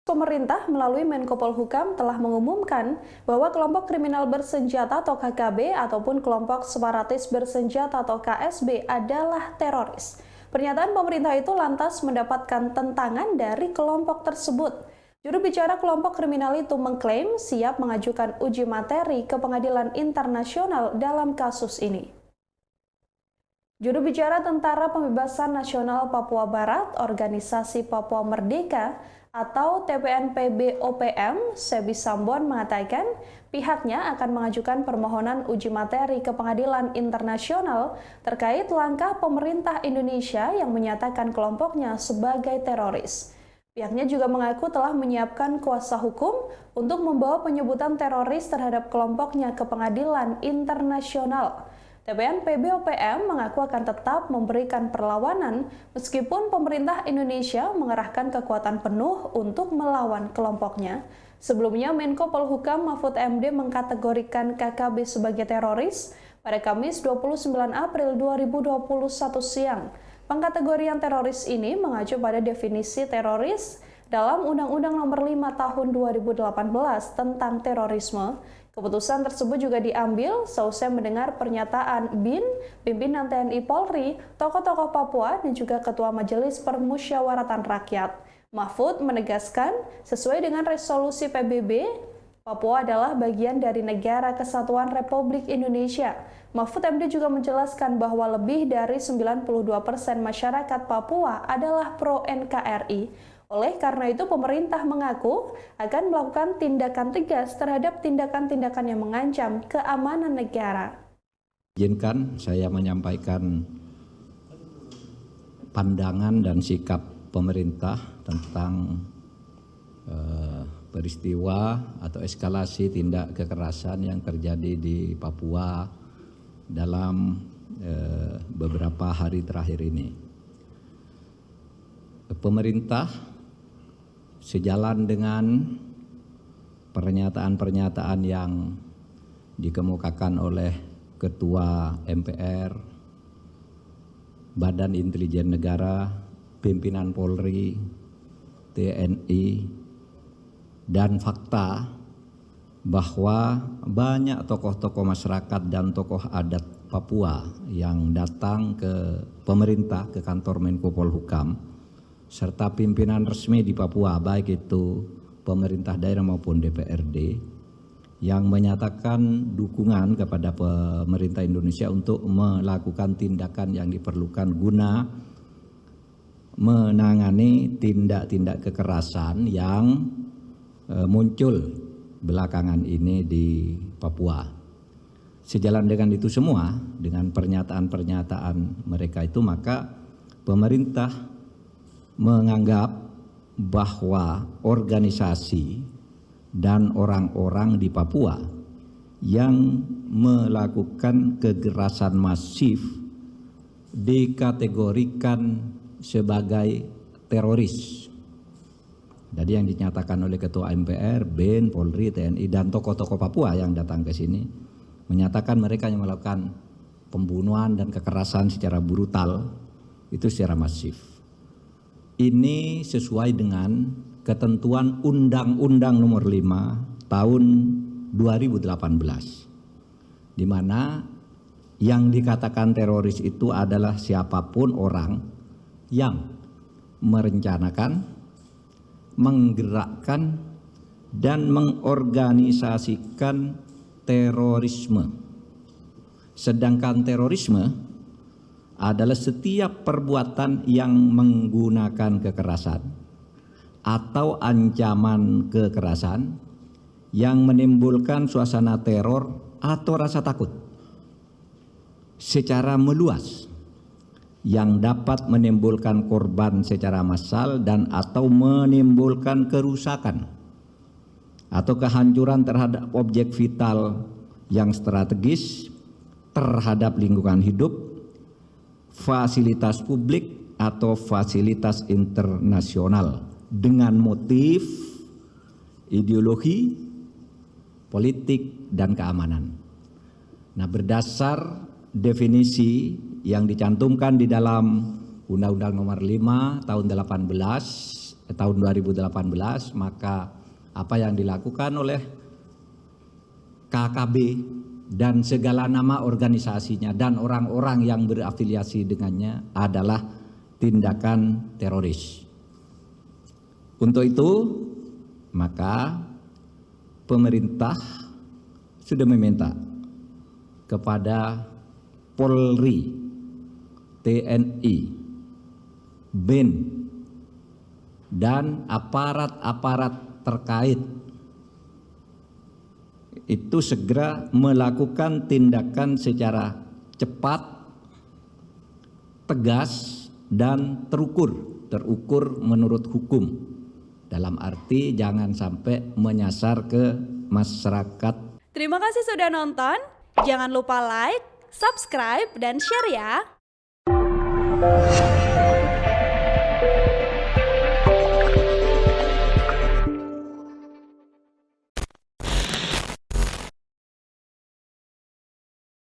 Pemerintah melalui Menko Polhukam telah mengumumkan bahwa kelompok kriminal bersenjata atau KKB ataupun kelompok separatis bersenjata atau KSB adalah teroris. Pernyataan pemerintah itu lantas mendapatkan tentangan dari kelompok tersebut. Juru bicara kelompok kriminal itu mengklaim siap mengajukan uji materi ke pengadilan internasional dalam kasus ini. Juru bicara Tentara Pembebasan Nasional Papua Barat, Organisasi Papua Merdeka, atau TPNPB-OPM, Sebi Sambon mengatakan pihaknya akan mengajukan permohonan uji materi ke pengadilan internasional terkait langkah pemerintah Indonesia yang menyatakan kelompoknya sebagai teroris. Pihaknya juga mengaku telah menyiapkan kuasa hukum untuk membawa penyebutan teroris terhadap kelompoknya ke pengadilan internasional. TPNPB-OPM mengaku akan tetap memberikan perlawanan meskipun pemerintah Indonesia mengerahkan kekuatan penuh untuk melawan kelompoknya. Sebelumnya, Menko Polhukam Mahfud MD mengkategorikan KKB sebagai teroris pada Kamis 29 April 2021 siang. Pengkategorian teroris ini mengacu pada definisi teroris dalam Undang-Undang Nomor 5 Tahun 2018 tentang terorisme. Keputusan tersebut juga diambil seusai mendengar pernyataan BIN, pimpinan TNI Polri, tokoh-tokoh Papua, dan juga Ketua Majelis Permusyawaratan Rakyat. Mahfud menegaskan, sesuai dengan resolusi PBB, Papua adalah bagian dari Negara Kesatuan Republik Indonesia. Mahfud MD juga menjelaskan bahwa lebih dari 92% masyarakat Papua adalah pro-NKRI. Oleh karena itu, pemerintah mengaku akan melakukan tindakan tegas terhadap tindakan-tindakan yang mengancam keamanan negara. Izinkan saya menyampaikan pandangan dan sikap pemerintah tentang peristiwa atau eskalasi tindak kekerasan yang terjadi di Papua dalam beberapa hari terakhir ini. Pemerintah sejalan dengan pernyataan-pernyataan yang dikemukakan oleh Ketua MPR, Badan Intelijen Negara, pimpinan Polri, TNI, dan fakta bahwa banyak tokoh-tokoh masyarakat dan tokoh adat Papua yang datang ke pemerintah, ke kantor Menko Polhukam, serta pimpinan resmi di Papua, baik itu pemerintah daerah maupun DPRD, yang menyatakan dukungan kepada pemerintah Indonesia untuk melakukan tindakan yang diperlukan guna menangani tindak-tindak kekerasan yang muncul belakangan ini di Papua. Sejalan dengan itu semua, dengan pernyataan-pernyataan mereka itu, maka pemerintah menganggap bahwa organisasi dan orang-orang di Papua yang melakukan kekerasan masif dikategorikan sebagai teroris. Jadi yang dinyatakan oleh Ketua MPR, BIN, Polri, TNI, dan tokoh-tokoh Papua yang datang ke sini menyatakan mereka yang melakukan pembunuhan dan kekerasan secara brutal itu secara masif. Ini sesuai dengan ketentuan Undang-Undang Nomor 5 Tahun 2018, di mana yang dikatakan teroris itu adalah siapapun orang yang merencanakan, menggerakkan, dan mengorganisasikan terorisme. Sedangkan terorisme adalah setiap perbuatan yang menggunakan kekerasan atau ancaman kekerasan yang menimbulkan suasana teror atau rasa takut secara meluas yang dapat menimbulkan korban secara massal dan atau menimbulkan kerusakan atau kehancuran terhadap objek vital yang strategis, terhadap lingkungan hidup, fasilitas publik atau fasilitas internasional dengan motif ideologi, politik, dan keamanan. Nah, berdasar definisi yang dicantumkan di dalam Undang-Undang Nomor 5 Tahun 18 tahun 2018, maka apa yang dilakukan oleh KKB dan segala nama organisasinya dan orang-orang yang berafiliasi dengannya adalah tindakan teroris. Untuk itu, maka pemerintah sudah meminta kepada Polri, TNI, BIN, dan aparat-aparat terkait itu segera melakukan tindakan secara cepat, tegas, dan terukur menurut hukum. Dalam arti jangan sampai menyasar ke masyarakat. Terima kasih sudah nonton. Jangan lupa like, subscribe, dan share ya.